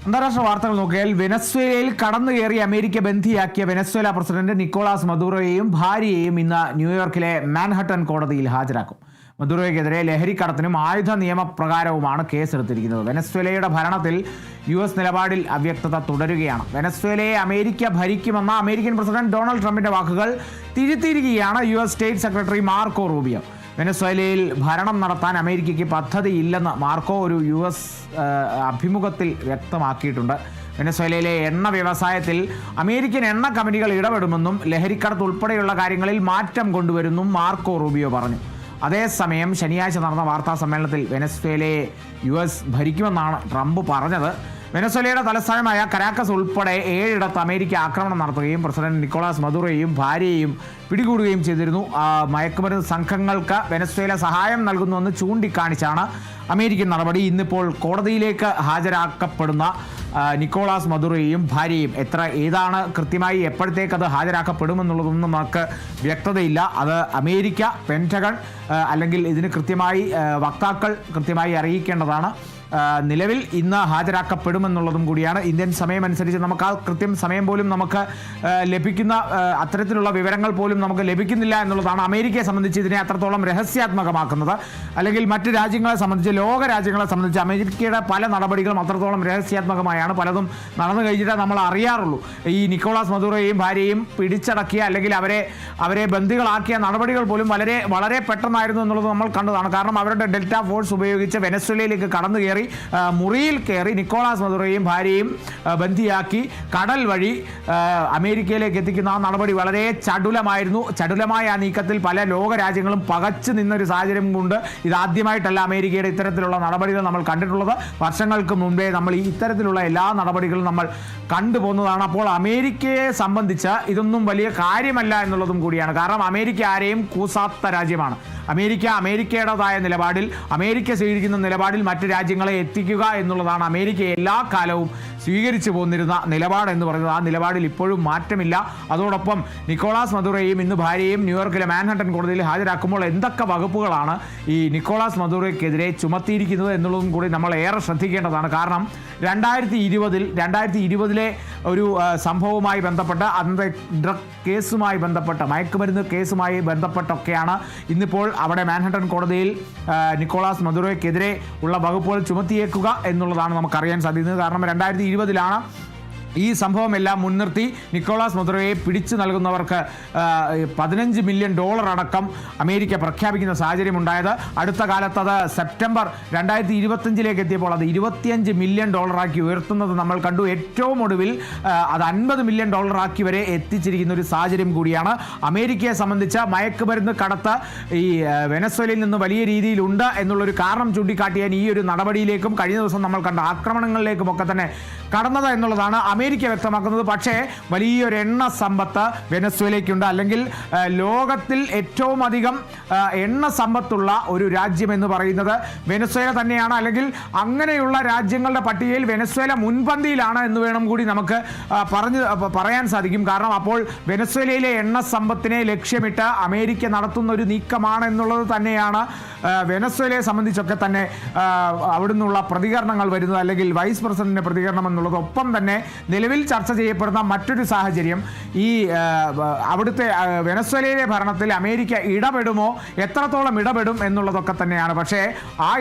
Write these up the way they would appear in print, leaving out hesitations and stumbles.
അന്താരാഷ്ട്ര വാർത്തകൾ നോക്കിയാൽ വെനസ്വേലയിൽ കടന്നു കയറി അമേരിക്ക ബന്ധിയാക്കിയ വെനസ്വേല പ്രസിഡന്റ് നിക്കോളാസ് മദുറോയെയും ഭാര്യയെയും ഇന്ന് ന്യൂയോർക്കിലെ മാൻഹട്ടൻ കോടതിയിൽ ഹാജരാക്കും. മദുറോയ്ക്കെതിരെ ലഹരിക്കടത്തിനും ആയുധ നിയമപ്രകാരവുമാണ് കേസെടുത്തിരിക്കുന്നത്. വെനസ്വേലയുടെ ഭരണത്തിൽ US നിലപാടിൽ അവ്യക്തത തുടരുകയാണ്. വെനസ്വേലയെ അമേരിക്ക ഭരിക്കുമെന്ന അമേരിക്കൻ പ്രസിഡന്റ് ഡൊണാൾഡ് ട്രംപിന്റെ വാക്കുകൾ തിരുത്തിയിരിക്കുകയാണ് US state secretary Marco Rubio. വെനസ്വേലയിൽ ഭരണം നടത്താൻ അമേരിക്കയ്ക്ക് പദ്ധതിയില്ലെന്ന് മാർക്കോ ഒരു US അഭിമുഖത്തിൽ വ്യക്തമാക്കിയിട്ടുണ്ട്. വെനസ്വേലയിലെ എണ്ണ വ്യവസായത്തിൽ അമേരിക്കൻ എണ്ണ കമ്പനികൾ ഇടപെടുമെന്നും ലഹരിക്കടത്ത് ഉൾപ്പെടെയുള്ള കാര്യങ്ങളിൽ മാറ്റം കൊണ്ടുവരുമെന്നും മാർക്കോ റൂബിയോ പറഞ്ഞു. അതേസമയം ശനിയാഴ്ച നടന്ന വാർത്താ സമ്മേളനത്തിൽ വെനസ്വേലയെ US ഭരിക്കുമെന്നാണ് ട്രംപ് പറഞ്ഞത്. വെനസ്വേലയുടെ തലസ്ഥാനമായ കരാക്കസ് ഉൾപ്പെടെ 7 ഇടത്ത് അമേരിക്ക ആക്രമണം നടത്തുകയും പ്രസിഡന്റ് നിക്കോളാസ് മദുറോയെയും ഭാര്യയെയും പിടികൂടുകയും ചെയ്തിരുന്നു. മയക്കുമരുന്ന് സംഘങ്ങൾക്ക് വെനസ്വേല സഹായം നൽകുന്നുവെന്ന് ചൂണ്ടിക്കാണിച്ചാണ് അമേരിക്കൻ നടപടി. ഇന്നിപ്പോൾ കോടതിയിലേക്ക് ഹാജരാക്കപ്പെടുന്ന നിക്കോളാസ് മദുറോയെയും ഭാര്യയും ഏതാണ് കൃത്യമായി എപ്പോഴത്തേക്ക് അത് ഹാജരാക്കപ്പെടുമെന്നുള്ളതൊന്നും നമുക്ക് വ്യക്തതയില്ല. അത് അമേരിക്ക, പെൻറ്റഗൺ അല്ലെങ്കിൽ ഇതിന് കൃത്യമായി വക്താക്കൾ കൃത്യമായി അറിയിക്കേണ്ടതാണ്. നിലവിൽ ഇന്ന് ഹാജരാക്കപ്പെടുമെന്നുള്ളതും കൂടിയാണ്. ഇന്ത്യൻ സമയമനുസരിച്ച് നമുക്ക് ആ കൃത്യം സമയം പോലും നമുക്ക് ലഭിക്കുന്ന അത്തരത്തിലുള്ള വിവരങ്ങൾ പോലും നമുക്ക് ലഭിക്കുന്നില്ല എന്നുള്ളതാണ് അമേരിക്കയെ സംബന്ധിച്ച് ഇതിനെ അത്രത്തോളം രഹസ്യാത്മകമാക്കുന്നത്. അല്ലെങ്കിൽ മറ്റ് രാജ്യങ്ങളെ സംബന്ധിച്ച്, ലോക രാജ്യങ്ങളെ സംബന്ധിച്ച് അമേരിക്കയുടെ പല നടപടികളും അത്രത്തോളം രഹസ്യാത്മകമായാണ്. പലതും നടന്നു കഴിഞ്ഞിട്ട് നമ്മൾ അറിയാറുള്ളൂ. ഈ നിക്കോളാസ് മദുറോയെയും ഭാര്യയെയും പിടിച്ചടക്കിയ അല്ലെങ്കിൽ അവരെ ബന്ദികളാക്കിയ നടപടികൾ പോലും വളരെ പെട്ടെന്നായിരുന്നു എന്നുള്ളത് നമ്മൾ കണ്ടതാണ്. കാരണം അവരുടെ ഡെൽറ്റ ഫോഴ്സ് ഉപയോഗിച്ച് വെനസ്വേലയിലേക്ക് കടന്നു കയറി മുറിയിൽ കയറി നിക്കോളാസ് മദുറോയെയും ഭാര്യയെയും ബന്ദിയാക്കി കടൽ വഴി അമേരിക്കയിലേക്ക് എത്തിക്കുന്ന ആ നടപടി വളരെ ചടുലമായിരുന്നു. ചടുലമായ ആ നീക്കത്തിൽ പല ലോക രാജ്യങ്ങളും പകച്ചു നിന്നൊരു സാഹചര്യം കൊണ്ട് ഇതാദ്യമായിട്ടല്ല അമേരിക്കയുടെ ഇത്തരത്തിലുള്ള നടപടികൾ നമ്മൾ കണ്ടിട്ടുള്ളത്. വർഷങ്ങൾക്ക് മുമ്പേ നമ്മൾ ഈ ഇത്തരത്തിലുള്ള എല്ലാ നടപടികളും നമ്മൾ കണ്ടുപോകുന്നതാണ്. അപ്പോൾ അമേരിക്കയെ സംബന്ധിച്ച് ഇതൊന്നും വലിയ കാര്യമല്ല എന്നുള്ളതും കൂടിയാണ്. കാരണം അമേരിക്ക ആരെയും കൂസാത്ത രാജ്യമാണ്. അമേരിക്കയുടേതായ നിലപാടിൽ, അമേരിക്ക സ്വീകരിക്കുന്ന നിലപാടിൽ മറ്റ് രാജ്യങ്ങളെ എത്തിക്കുക എന്നുള്ളതാണ് അമേരിക്ക എല്ലാ കാലവും സ്വീകരിച്ചു പോന്നിരുന്ന നിലപാട് എന്ന് പറയുന്നത്. ആ നിലപാടിൽ ഇപ്പോഴും മാറ്റമില്ല. അതോടൊപ്പം നിക്കോളാസ് മദുറോയെയും ഇന്ന് ഭാര്യയെയും ന്യൂയോർക്കിലെ മാൻഹട്ടൻ കോടതിയിൽ ഹാജരാക്കുമ്പോൾ എന്തൊക്കെ വകുപ്പുകളാണ് ഈ നിക്കോളാസ് മദുറോയ്ക്കെതിരെ ചുമത്തിയിരിക്കുന്നത് എന്നുള്ളതും കൂടി നമ്മൾ ഏറെ ശ്രദ്ധിക്കേണ്ടതാണ്. കാരണം 2020 ഒരു സംഭവവുമായി ബന്ധപ്പെട്ട്, അന്നത്തെ ഡ്രഗ് കേസുമായി ബന്ധപ്പെട്ട്, മയക്കുമരുന്ന് കേസുമായി ബന്ധപ്പെട്ടൊക്കെയാണ് ഇന്നിപ്പോൾ അവിടെ മാൻഹട്ടൻ കോടതിയിൽ നിക്കോളാസ് മദുറോയ്ക്കെതിരെ ഉള്ള വകുപ്പുകൾ ചുമത്തിയേക്കുക എന്നുള്ളതാണ് നമുക്കറിയാൻ സാധിക്കുന്നത്. കാരണം 2020 ഈ സംഭവമെല്ലാം മുൻനിർത്തി നിക്കോളാസ് മദുറോയെ പിടിച്ചു നൽകുന്നവർക്ക് $15 മില്യൺ അടക്കം അമേരിക്ക പ്രഖ്യാപിക്കുന്ന സാഹചര്യം ഉണ്ടായത്. അടുത്ത കാലത്ത് അത് സെപ്റ്റംബർ 2025 എത്തിയപ്പോൾ അത് $25 മില്യൺ ആക്കി ഉയർത്തുന്നത് നമ്മൾ കണ്ടു. ഏറ്റവും ഒടുവിൽ അത് $50 മില്യൺ ആക്കി വരെ എത്തിച്ചിരിക്കുന്ന ഒരു സാഹചര്യം കൂടിയാണ്. അമേരിക്കയെ സംബന്ധിച്ച് മയക്കുമരുന്ന് കടത്ത് ഈ വെനസ്വേലയിൽ നിന്ന് വലിയ രീതിയിലുണ്ട് എന്നുള്ളൊരു കാരണം ചൂണ്ടിക്കാട്ടിയാൻ ഈ ഒരു നടപടിയിലേക്കും കഴിഞ്ഞ ദിവസം നമ്മൾ കണ്ട ആക്രമണങ്ങളിലേക്കും ഒക്കെ തന്നെ കടന്നത് എന്നുള്ളതാണ് അമേരിക്ക വ്യക്തമാക്കുന്നത്. പക്ഷേ വലിയൊരു എണ്ണ സമ്പത്ത് വെനസ്വേലയ്ക്കുണ്ട്. അല്ലെങ്കിൽ ലോകത്തിൽ ഏറ്റവും അധികം എണ്ണ സമ്പത്തുള്ള ഒരു രാജ്യം എന്ന് പറയുന്നത് വെനസ്വേല തന്നെയാണ്. അല്ലെങ്കിൽ അങ്ങനെയുള്ള രാജ്യങ്ങളുടെ പട്ടികയിൽ വെനസ്വേല മുൻപന്തിയിലാണ് എന്ന് വേണം കൂടി നമുക്ക് പറയാൻ സാധിക്കും. കാരണം അപ്പോൾ വെനസ്വേലയിലെ എണ്ണ സമ്പത്തിനെ ലക്ഷ്യമിട്ട് അമേരിക്ക നടത്തുന്ന ഒരു നീക്കമാണ് എന്നുള്ളത് തന്നെയാണ് വെനസ്വേലയെ സംബന്ധിച്ചൊക്കെ തന്നെ അവിടുന്നുള്ള പ്രതികരണങ്ങൾ വരുന്നത്, അല്ലെങ്കിൽ വൈസ് പ്രസിഡന്റിന്റെ പ്രതികരണം എന്നുള്ളത്. ഒപ്പം തന്നെ നിലവിൽ ചർച്ച ചെയ്യപ്പെടുന്ന മറ്റൊരു സാഹചര്യം, ഈ അവിടുത്തെ വെനസ്വേലയിലെ ഭരണത്തിൽ അമേരിക്ക ഇടപെടുമോ, എത്രത്തോളം ഇടപെടും എന്നുള്ളതൊക്കെ തന്നെയാണ്. പക്ഷേ ആ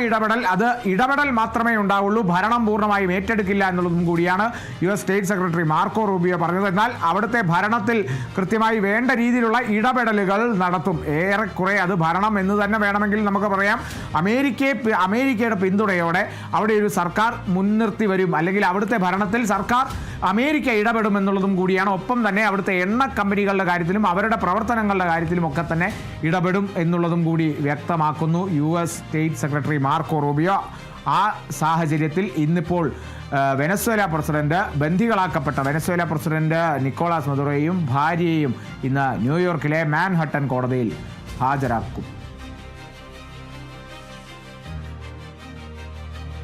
ഇടപെടൽ മാത്രമേ ഉണ്ടാവുള്ളൂ, ഭരണം പൂർണ്ണമായും ഏറ്റെടുക്കില്ല എന്നുള്ളതും കൂടിയാണ് US state secretary Marco Rubio പറഞ്ഞത്. എന്നാൽ അവിടുത്തെ ഭരണത്തിൽ കൃത്യമായി വേണ്ട രീതിയിലുള്ള ഇടപെടലുകൾ നടത്തും. ഏറെക്കുറെ അത് ഭരണം എന്ന് തന്നെ വേണമെങ്കിൽ നമുക്ക് പറയാം. അമേരിക്കയുടെ പിന്തുണയോടെ അവിടെ ഒരു സർക്കാർ മുൻനിർത്തി വരും, അല്ലെങ്കിൽ അവിടുത്തെ ഭരണത്തിൽ സർക്കാർ അമേരിക്ക ഇടപെടുമെന്നുള്ളതും കൂടിയാണ്. ഒപ്പം തന്നെ അവിടുത്തെ എണ്ണ കമ്പനികളുടെ കാര്യത്തിലും അവരുടെ പ്രവർത്തനങ്ങളുടെ കാര്യത്തിലും ഒക്കെ തന്നെ ഇടപെടും എന്നുള്ളതും കൂടി വ്യക്തമാക്കുന്നു US state secretary Marco Rubio. ആ സാഹചര്യത്തിൽ ഇന്നിപ്പോൾ ബന്ദികളാക്കപ്പെട്ട വെനസ്വേല പ്രസിഡന്റ് നിക്കോളാസ് മദുറോയെയും ഭാര്യയെയും ഇന്ന് ന്യൂയോർക്കിലെ മാൻഹട്ടൻ കോടതിയിൽ ഹാജരാക്കും.